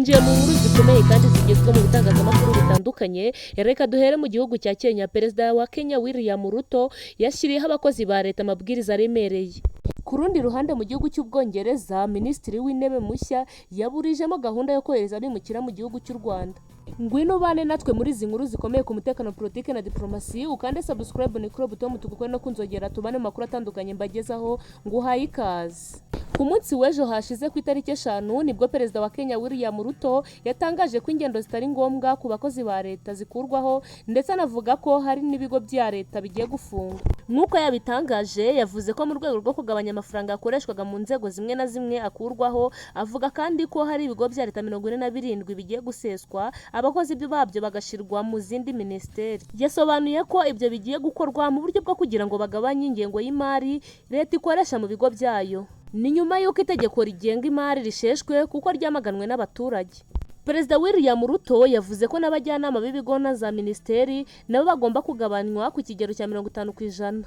twinjiye mu nkuru zikomeye kandi zigezwe mu bitangazamakuru bitandukanye. Reka duhere mu gihugu cya Kenya. Perezida wa Kenya William Ruto yashyiriyeho abakozi ba leta amabwiriza aremereye. Ku rundi ruhande mu gihugu cy'Ubwongereza, Minisitiri w'Intebe mushya yaburijemo gahunda yo kohereza abimukira mu gihugu cy'u Rwanda. Ngwino bane natwe muri izi nkuru zikomeye ku mutekano, politike na diplomasi. Ukande subscribe ni kuri buto mutukukwe no kunzogera tubane makuru atandukanye mbagezaho. Nguhaye ikaze. Ku munsi w'ejo hashize ku itariki 5 nibwo Perezida wa Kenya William Ruto yatangaje ko ingendo zitari ngombwa ku bakozi ba leta zikurwaho, ndetse anavuga ko hari n'ibigo bya leta bigiye gufungwa. Nk'uko yabitangaje, yavuze ko mu rwego rwo kugabanya amafaranga yakoreshwaga mu nzego zimwe na zimwe akurwaho. Avuga kandi ko hari ibigo bya leta 47 bigiye guseswa, abakozi babyo bagashirwa mu zindi ministeri. Yasobanuye ko ibyo bigiye gukorwa mu buryo bwo kugira ngo bagabanye ingengo y'imari leta ikoresha mu bigo byayo. Ni nyuma y'uko itegeko rigenga imari risheshwe kuko ryamaganwe n'abaturage. Perezida William Ruto yavuze ko n'abajyanama b'ibigo na za ministeri nabo bagomba kugabanywa ku kigero cya 50%,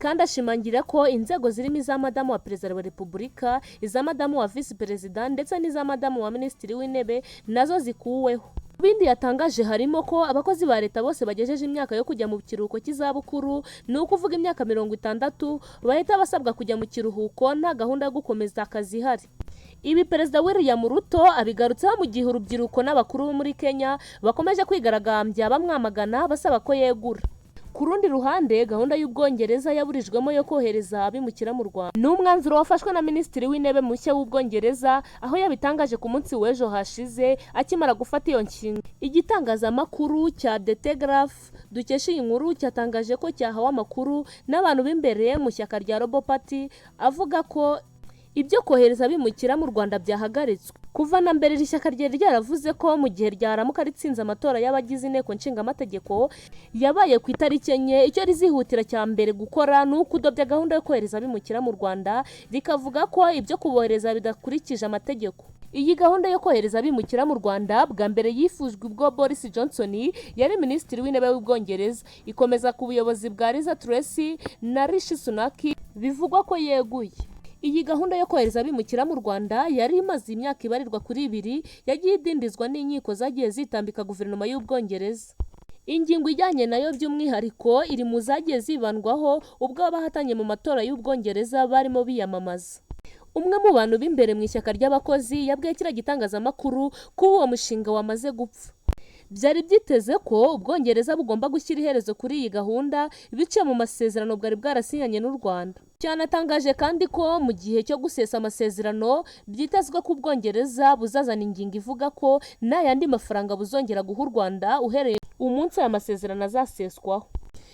kandi ashimangira ko inzego zirimo iza madamu wa perezida wa repubulika, iza madamu wa vice perezida ndetse n'iza madamu wa minisitiri w'intebe nazo zikuweho. Bindi yatangaje harimo ko abakozi ba leta bose bagejeje imyaka yo kujya mu kiruhuko cy'izabukuru, ni ukuvuga imyaka 60, bahita basabwa kujya mu kiruhuko nta gahunda yo gukomeza akazi ihari. Ibi Perezida William Ruto abigarutseho mu gihe urubyiruko n'abakuru bo muri Kenya bakomeje kwigaragambya bamwamagana basaba ko yegura. Ku rundi ruhande, gahunda y'Ubwongereza yaburijwemo yo kohereza abimukira mu Rwanda ni umwanzuro wafashwe na Minisitiri w'Intebe mushya w'Ubwongereza, aho yabitangaje ku munsi w'ejo hashize akimara gufata iyo nshinga. Igitangazamakuru cya The Telegraph dukesha iyi nkuru cyatangaje ko cyahawe amakuru n'abantu b'imbere mu shyaka rya Labour Party, avuga ko ibyo kohereza abimukira mu Rwanda byahagaritswe. Kuva na mbere ishyaka ryari ryaravuze ko mu gihe ryaramuka ritsinze amatora y'abagize inteko nshingamategeko yabaye ku itariki 4, icyo rizihutira cya mbere gukora ni ukudobya gahunda yo kohereza abimukira mu Rwanda, rikavuga ko ibyo kubohereza bidakurikije amategeko. Iyi gahunda yo kohereza abimukira mu Rwanda bwa mbere yifujwe ubwo Boris Johnson yari minisitiri w'intebe w'Ubwongereza, ikomeza ku buyobozi bwa Liz Truss na Rishi Sunak bivugwa ko yeguye. Iyi gahunda yo kohereza abimukira mu Rwanda yari imaze imyaka ibarirwa kuri 2, yagiye idindizwa n'inkiko zagiye zitambika guverinoma y'Ubwongereza. Ingingo ijyanye nayo by'umwihariko iri mu zagiye zibandwaho ubwo abahatanye mu matora y'Ubwongereza barimo biyamamaza. Umwe mu bantu b'imbere mu ishyaka ry'abakozi yabwiye kiriya gitangazamakuru ko uwo mushinga wamaze gupfa. Byari byiteze ko Ubwongereza bugomba gushyira iherezo kuri iyi gahunda biciye mu masezerano bwari bwarasinyanye n'u Rwanda. Cyanatangaje kandi ko mu gihe cyo gusesa amasezerano byitezwe ko Ubwongereza buzazana ingingo ivuga ko nta yandi mafaranga buzongera guha u Rwanda uhereye umunsi aya masezerano azaseswaho.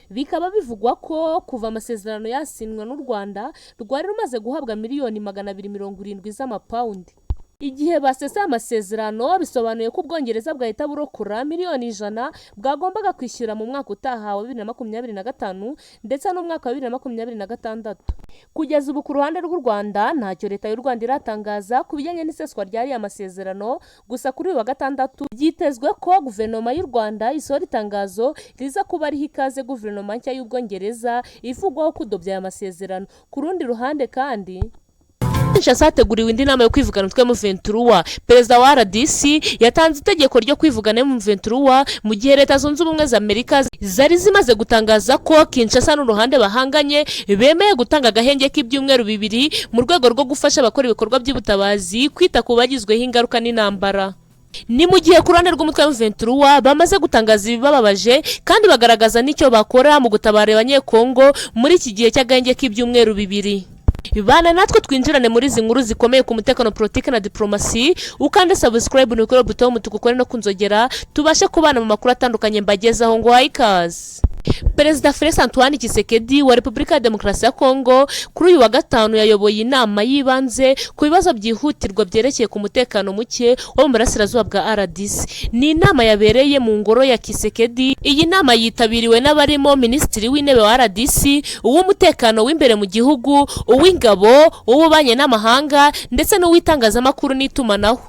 Bikaba bivugwa ko kuva amasezerano yasinwa n'u Rwanda rwari rumaze guhabwa miliyoni 270 z'amapawundi. Igihe basesa amasezerano bisobanuye ko Ubwongereza bwahita burokora miliyoni 100 bwagombaga kwishyura mu mwaka utaha wa 2025 ndetse n'umwaka wa 2026. Kugeza ubu ku ruhande rw'u Rwanda ntacyo leta y'u Rwanda iratangaza ku bijyanye n'iseswa ryari amasezerano. Gusa kuri uyu wa gatandatu byitezwe ko guverinoma y'u Rwanda isohora itangazo riza kuba riha ikaze guverinoma nshya y'Ubwongereza ivugwaho kudobya aya masezerano. Ku rundi ruhande kandi Kinshasa hateguriwe indi nama yo kwivugana umutwe M23. Perezida wa RDC yatanze itegeko ryo kwivugana M23 mu gihe Leta Zunze Ubumwe za Amerika zari zimaze gutangaza ko Kinshasa n'uruhande bahanganye bemeye gutanga agahenge k'ibyumweru 2 mu rwego rwo gufasha abakora ibikorwa by'ubutabazi kwita ku bagizweho ingaruka n'intambara. Ni mu gihe ku ruhande rw'umutwe M23 bamaze gutangaza ibibabaje kandi bagaragaza n'icyo bakora mu gutabara abanyekongo muri iki gihe cy'agahenge k'ibyumweru 2. Bana natwe twinjirane muri izi nkuru zikomeye ku mutekano, politike na diplomasi. Ukande subscribe ni kuri buto mutukukore no kunzogera tubashe kubana mu makuru atandukanye mbagezaho. Ngo ikaze. Perezida Felix Antoine Tshisekedi wa Repubulika ya Demokarasi ya Kongo kuri uyu wa gatanu yayoboye inama yibanze ku bibazo byihutirwa byerekeye ku mutekano muke wo mu burasirazuba bwa RDC. Ni inama yabereye mu ngoro ya Tshisekedi. Iyi nama yitabiriwe n'abarimo Minisitiri w'Intebe wa RDC, uw'umutekano w'imbere mu gihugu, uw'ingabo, uw'ububanyi n'amahanga ndetse n'uw'itangazamakuru n'itumanaho.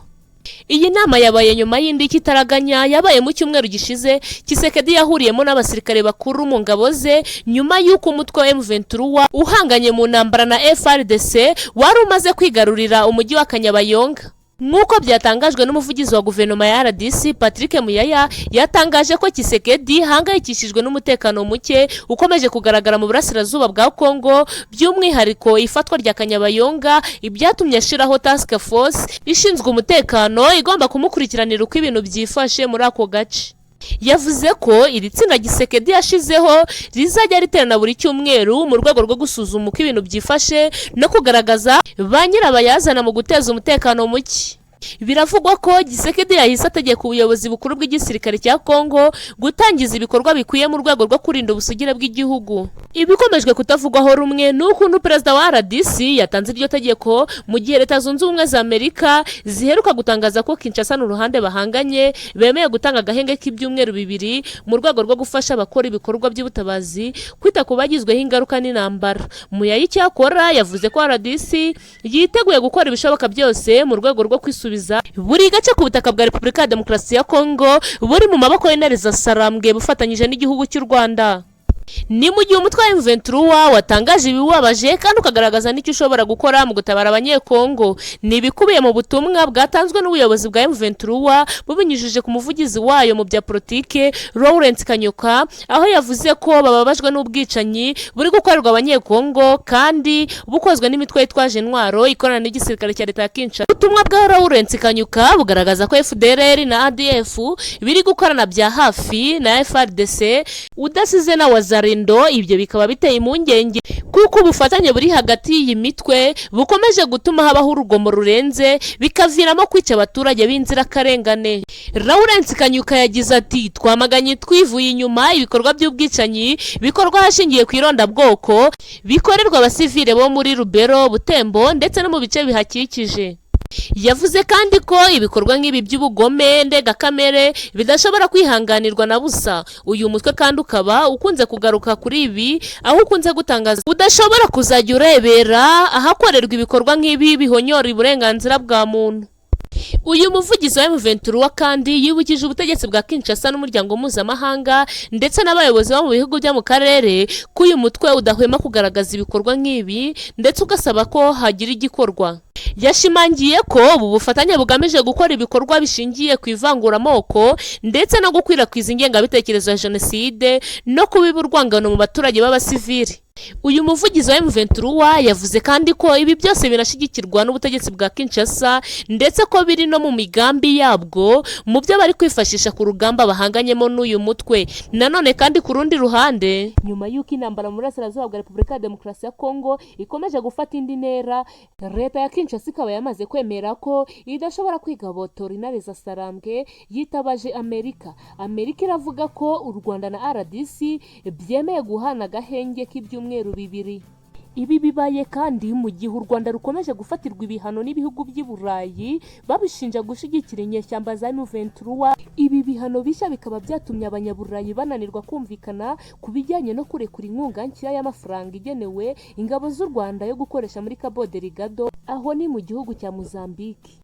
Iyi nama yabaye nyuma y'indi kitaraganya yabaye mu cyumweru gishize. Tshisekedi yahuriyemo n'abasirikare bakuru mu ngabo ze nyuma y'uko umutwe wa M23 uhanganye mu ntambara na FARDC wari umaze kwigarurira umujyi wa Kanyabayonga. nk'uko byatangajwe n'umuvugizi wa guverinoma ya RDC Patrick Muyaya, yatangaje ko Tshisekedi hangayikishijwe n'umutekano muke ukomeje kugaragara mu burasirazuba bwa Kongo, by'umwihariko ifatwa rya Kanyabayonga, ibyatumye ashiraho task force ishinzwe umutekano igomba kumukurikiranira uko ibintu byifashe muri ako gace. Yavuze ko iri tsinda Tshisekedi yashizeho rizajya riterana buri cyumweru mu rwego rwo gusuzuma uko ibintu byifashe no kugaragaza ba nyirabayazana mu guteza umutekano muke. Biravugwa ko Tshisekedi yahise ategeka ubuyobozi bukuru bw'igisirikare cya Kongo gutangiza ibikorwa bikwiye mu rwego rwo kurinda ubusugire bw'igihugu. Ibikomejwe kutavugwaho rumwe n'ukuntu perezida wa RDC yatanze iryo tegeko mu gihe Leta Zunze Ubumwe za Amerika ziheruka gutangaza ko Kinshasa n'uruhande bahanganye bemeye gutanga agahenge k'ibyumweru 2 mu rwego rwo gufasha abakora ibikorwa by'ubutabazi kwita ku bagizweho ingaruka n'intambara. Muyaya icyakora yavuze ko RDC yiteguye gukora ibishoboka byose mu rwego rwo kwisubiza buri gace ku butaka bwa Repubulika ya Demokarasi ya Kongo buri mu maboko y'intare za Sarambwe bufatanyije n'igihugu cy'u Rwanda. Ni mu gihe umutwe wa M23 watangaje ibiwabaje kandi ukagaragaza n'icyo ushobora gukora mu gutabara abanyekongo. Ni ibikubiye mu butumwa bwatanzwe n'ubuyobozi bwa M23 bubinyujije ku muvugizi wayo mu bya politike Laurent Kanyuka, aho yavuze ko bababajwe n'ubwicanyi buri gukorerwa abanyekongo kandi bukozwe n'imitwe yitwaje intwaro ikorana n'igisirikare cya Leta ya Kinshasa. Ubutumwa bwa Laurent Kanyuka bugaragaza ko FDLR na ADF biri gukorana bya hafi na FARDC udasize na Wazalendo. Ibyo bikaba biteye impungenge kuko ubufatanye buri hagati y'iyi mitwe bukomeje gutuma habaho urugomo rurenze bikaviramo kwica abaturage b'inzirakarengane. Laurent Kanyuka yagize ati twamaganye twivuye inyuma ibikorwa by'ubwicanyi bikorwa hashingiye ku irondabwoko bikorerwa abasivile bo muri Rubero, Butembo ndetse no mu bice bihakikije. Yavuze kandi ko ibikorwa nk'ibi by'ubugome ndengakamere bidashobora kwihanganirwa na busa. Uyu mutwe kandi ukaba ukunze kugaruka kuri ibi, aho ukunze gutangaza udashobora kuzajya urebera ahakorerwa ibikorwa nk'ibi bihonyora uburenganzira bwa muntu. Uyu muvugizi wa M23 kandi yibukije ubutegetsi bwa Kinshasa n'umuryango mpuzamahanga ndetse n'abayobozi bo mu bihugu byo mu karere ko uyu mutwe udahwema kugaragaza ibikorwa nk'ibi ndetse ugasaba ko hagira igikorwa. Yashimangiye ko ubu bufatanye bugamije gukora ibikorwa bishingiye ku ivanguramoko ndetse no gukwirakwiza ingengabitekerezo ya jenoside no kubiba urwangano mu baturage b'abasivili. Uyu muvugizi wa M23 yavuze kandi ko ibi byose binashigikirwa n'ubutegetsi bwa Kinshasa ndetse ko biri no mu migambi yabwo mu byo bari kwifashisha ku rugamba bahanganyemo n'uyu mutwe. Nanone kandi ku rundi ruhande, nyuma y'uko intambara mu burasirazuba bwa Repubulika ya Demokarasi ya Kongo ikomeje gufata indi ntera, Leta ya Kinshasa ikaba yamaze kwemera ko idashobora kwigabotora intare za Sarambwe yitabaje Amerika. Amerika iravuga ko u Rwanda na RDC byemeye guhana agahenge k'ibyumweru 2. Ibi bibaye kandi mu gihe u Rwanda rukomeje gufatirwa ibihano n'ibihugu by'i Burayi babishinja gushigikira inyeshyamba za M23. Ibi bihano bishya bikaba byatumye abanyaburayi bananirwa kumvikana ku bijyanye no kurekura inkunga nshya y'amafaranga igenewe ingabo z'u Rwanda yo gukoresha muri Cabo Delgado, aho ni mu gihugu cya Mozambique.